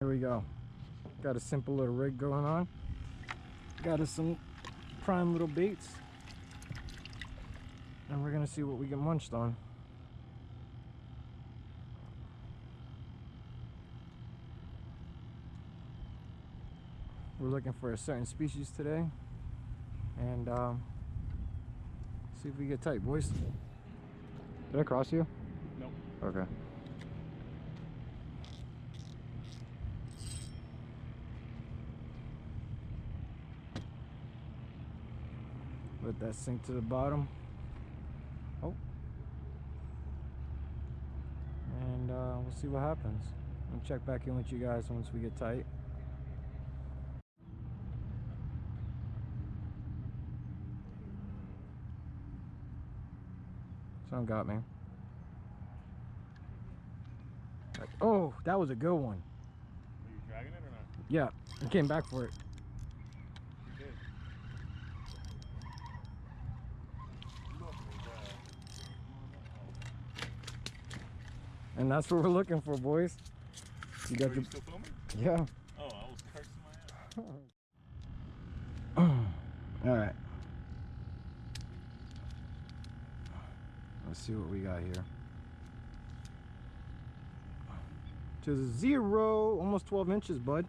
Here we go. Got a simple little rig going on. Got us some prime little baits. And we're gonna see what we get munched on. We're looking for a certain species today. And see if we get tight, boys. Did I cross you? Nope. Okay. Let that sink to the bottom. Oh. And we'll see what happens. I'll check back in with you guys once we get tight. Someone got me. Oh, that was a good one. Are you dragging it or not? Yeah, I came back for it. You did. And that's what we're looking for, boys. You got you still filming? Yeah. Oh, I was cursing my ass. All right. Let's see what we got here. To the 0, almost 12 inches, bud.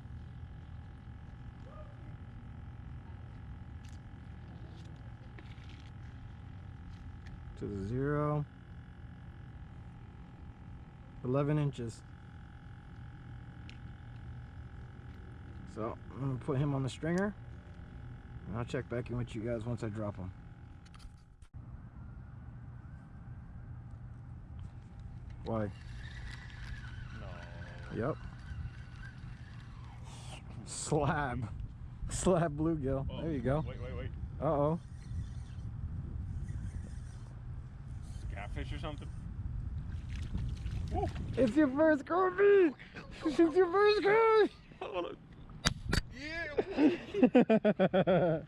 To the 0, 11 inches. So I'm gonna put him on the stringer, and I'll check back in with you guys once I drop him. Why? No. Yep. Slab bluegill. Oh, there you go. Wait. Uh-oh. Catfish or something? Woo. It's your first Crappie! It's your first Crappie! Yeah!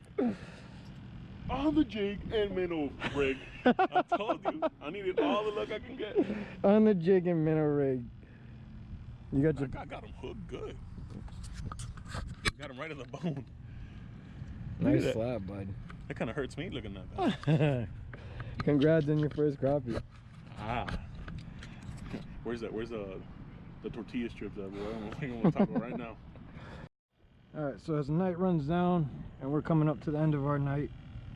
On the jig and minnow rig. I told you, I needed all the luck I can get. On the jig and minnow rig. You got your... I got him hooked good. Got him right in the bone. Nice slab, bud. That kind of hurts me looking at that. Congrats on your first Crappie. Ah. Where's that? Where's the tortilla strips at, boy? I don't want to talk about right now. Alright, so as the night runs down and we're coming up to the end of our night,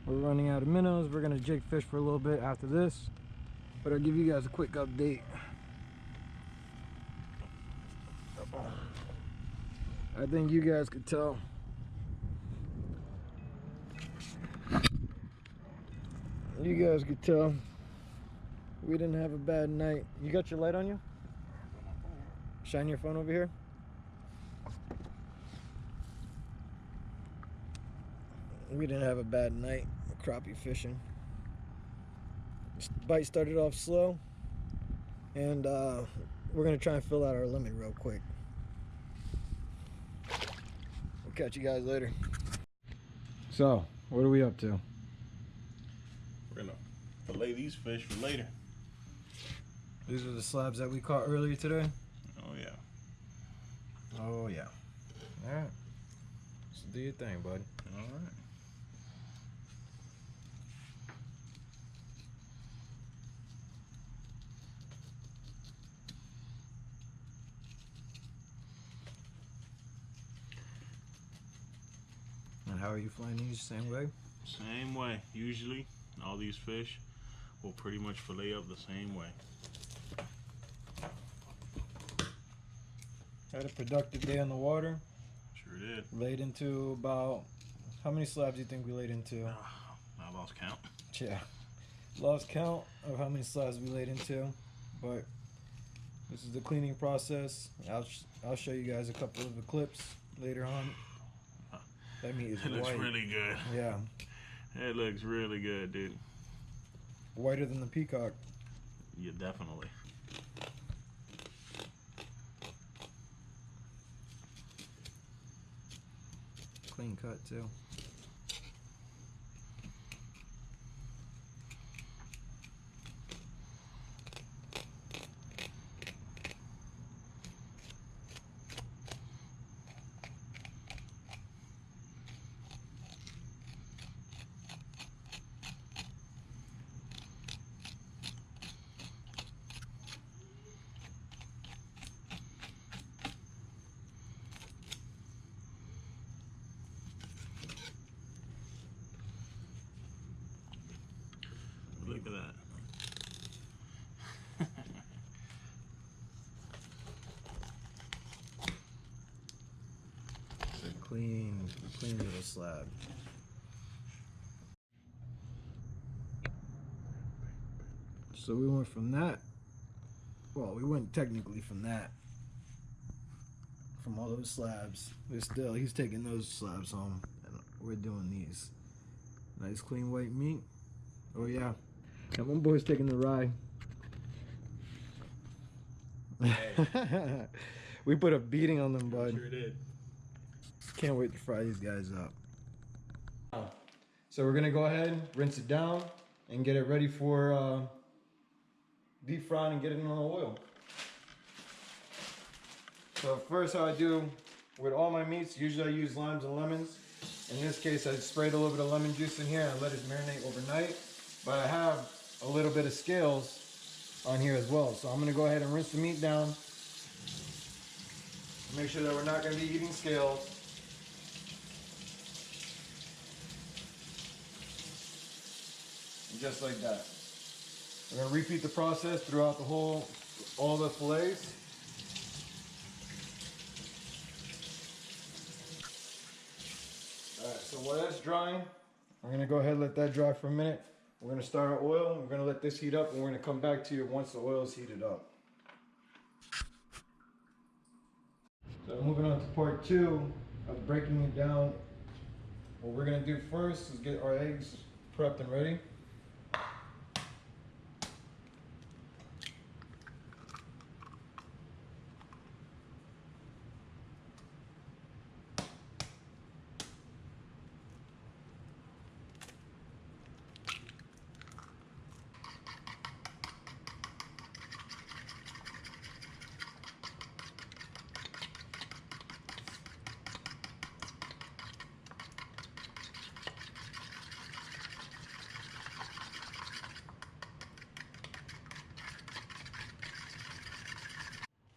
we're running out of minnows. We're gonna jig fish for a little bit after this, but I'll give you guys a quick update. I think you guys could tell. You guys could tell we didn't have a bad night. You got your light on you? Shine your phone over here. We didn't have a bad night of crappie fishing. This bite started off slow, and we're gonna try and fill out our limit real quick. We'll catch you guys later. So, what are we up to? We're gonna fillet these fish for later. These are the slabs that we caught earlier today. Oh yeah. Oh yeah. All right. So do your thing, bud. All right. And how are you flying these? Same way? Same way. Usually, all these fish will pretty much fillet up the same way. Had a productive day on the water. Sure did. Laid into about, how many slabs do you think we laid into? I lost count. Yeah. Lost count of how many slabs we laid into, but this is the cleaning process. I'll show you guys a couple of the clips later on. That meat is It looks white. really good. Yeah. It looks really good, dude. Whiter than the peacock. Yeah, definitely. Clean cut too. Look at that. It's a clean little slab. So we went from that. Well, we went technically from that. From all those slabs. But still, he's taking those slabs home. And we're doing these. Nice clean white meat. Oh yeah. And one boy's taking the rye. Hey. We put a beating on them, bud. Sure did. Can't wait to fry these guys up. So we're gonna go ahead, rinse it down, and get it ready for deep frying and get it in the oil. So first, how I do with all my meats, usually I use limes and lemons. In this case, I sprayed a little bit of lemon juice in here and let it marinate overnight. But I have a little bit of scales on here as well. So I'm gonna go ahead and rinse the meat down. Make sure that we're not gonna be eating scales. And just like that. We're gonna repeat the process throughout all the fillets. Alright, so while that's drying, we're gonna go ahead and let that dry for a minute. We're gonna start our oil, we're gonna let this heat up, and we're gonna come back to you once the oil is heated up. So moving on to part 2 of breaking it down. What we're gonna do first is get our eggs prepped and ready.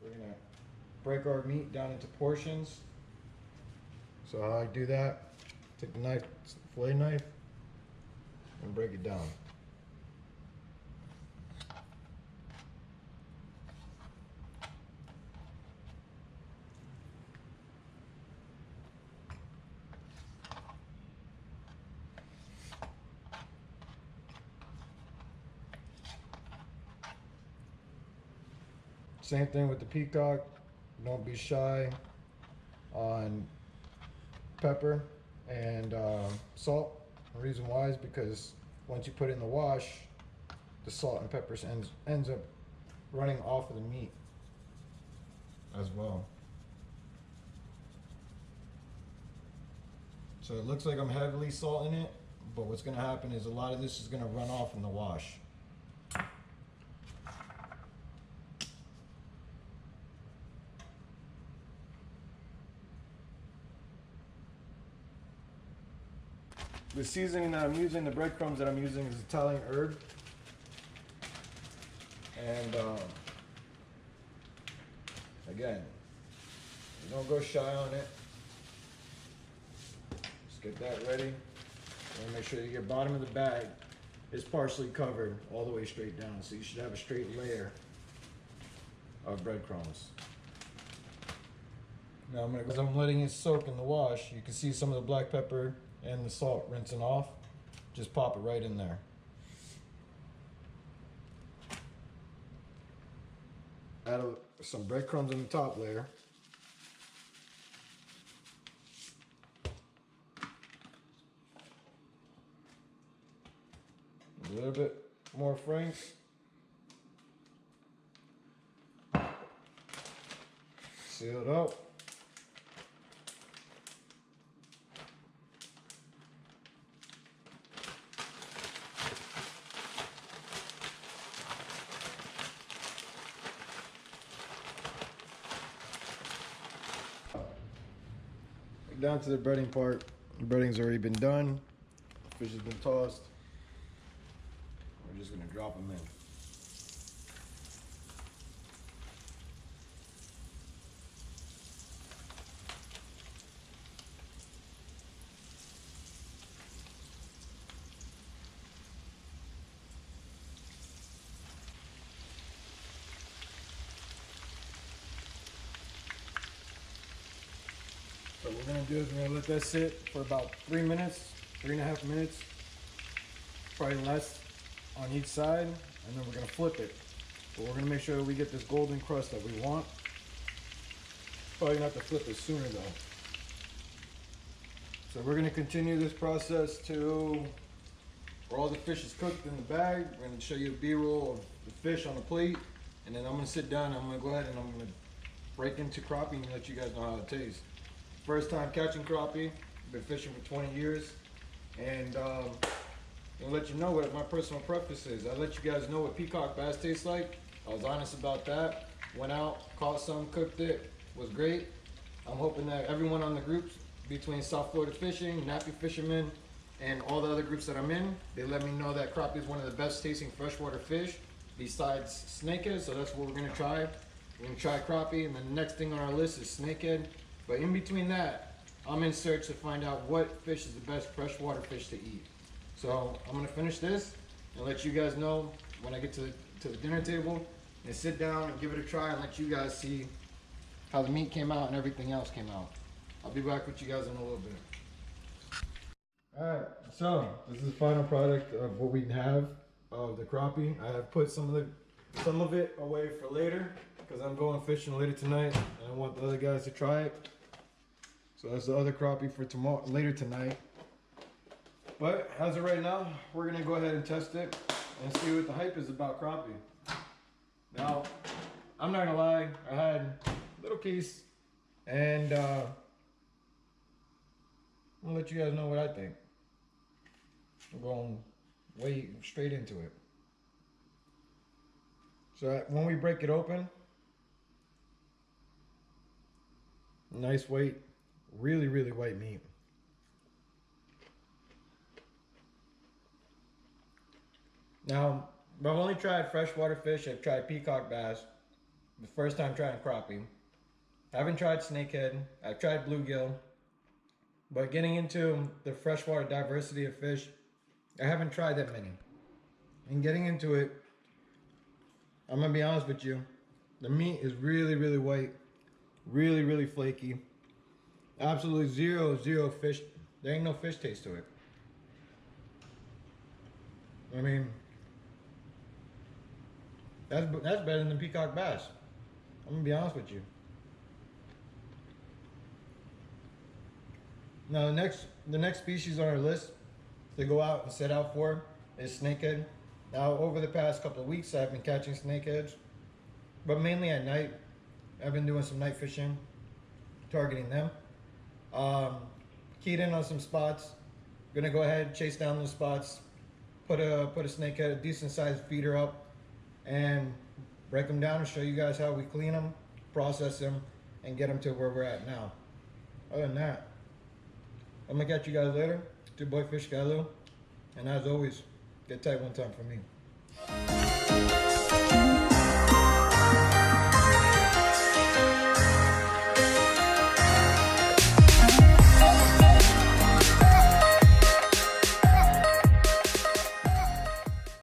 We're gonna break our meat down into portions. So how I do that, take the knife, fillet knife, and break it down. Same thing with the peacock. Don't be shy on pepper and salt. The reason why is because once you put it in the wash, the salt and pepper ends up running off of the meat as well. So it looks like I'm heavily salting it, but what's going to happen is a lot of this is going to run off in the wash. The seasoning that I'm using, the breadcrumbs that I'm using, is Italian herb. And again, you don't go shy on it. Just get that ready. And make sure that your bottom of the bag is partially covered all the way straight down. So you should have a straight layer of breadcrumbs. Now as I'm letting it soak in the wash, you can see some of the black pepper and the salt rinsing off. Just pop it right in there. Add some breadcrumbs on the top layer. A little bit more franks. Seal it up. Down to the breading part. The breading's already been done. The fish has been tossed. We're just gonna drop them in. So what we're gonna do is we're gonna let that sit for about 3 minutes, 3.5 minutes, probably less on each side, and then we're gonna flip it. But we're gonna make sure that we get this golden crust that we want. Probably gonna have to flip it sooner though. So we're gonna continue this process to where all the fish is cooked in the bag. We're gonna show you a B-roll of the fish on the plate, and then I'm gonna sit down, I'm gonna go ahead and I'm gonna break into crappie and let you guys know how it tastes. First time catching crappie, been fishing for 20 years, and I'll let you know what my personal preference is. I let you guys know what peacock bass tastes like. I was honest about that. Went out, caught some, cooked it, was great. I'm hoping that everyone on the groups between South Florida Fishing, Nappy Fishermen, and all the other groups that I'm in, they let me know that crappie is one of the best tasting freshwater fish besides snakehead, so that's what we're gonna try. We're gonna try crappie, and then the next thing on our list is snakehead. But in between that, I'm in search to find out what fish is the best freshwater fish to eat. So I'm gonna finish this and let you guys know when I get to the dinner table and sit down and give it a try and let you guys see how the meat came out and everything else came out. I'll be back with you guys in a little bit. Alright, so this is the final product of what we have of the crappie. I have put some of it away for later because I'm going fishing later tonight and I want the other guys to try it. So that's the other crappie for tomorrow, later tonight. But as of right now, we're gonna go ahead and test it and see what the hype is about crappie. Now, I'm not gonna lie, I had a little piece, and I'm gonna let you guys know what I think. I'm going way straight into it. So when we break it open, nice weight, really, really white meat. Now, I've only tried freshwater fish. I've tried peacock bass. The first time trying crappie. I haven't tried snakehead. I've tried bluegill. But getting into the freshwater diversity of fish, I haven't tried that many. And getting into it, I'm gonna be honest with you, the meat is really, really white, really, really flaky. Absolutely zero fish. There ain't no fish taste to it. I mean, that's better than peacock bass. I'm gonna be honest with you. Now the next species on our list to go out and set out for is snakehead. Now over the past couple of weeks I've been catching snakeheads, but mainly at night. I've been doing some night fishing, targeting them. Keyed in on some spots. Gonna go ahead, chase down those spots, put a snakehead, a decent sized feeder up, and break them down and show you guys how we clean them, process them, and get them to where we're at now. Other than that, I'm gonna catch you guys later. It's your boy Fish Guy Lou, and as always, get tight one time for me.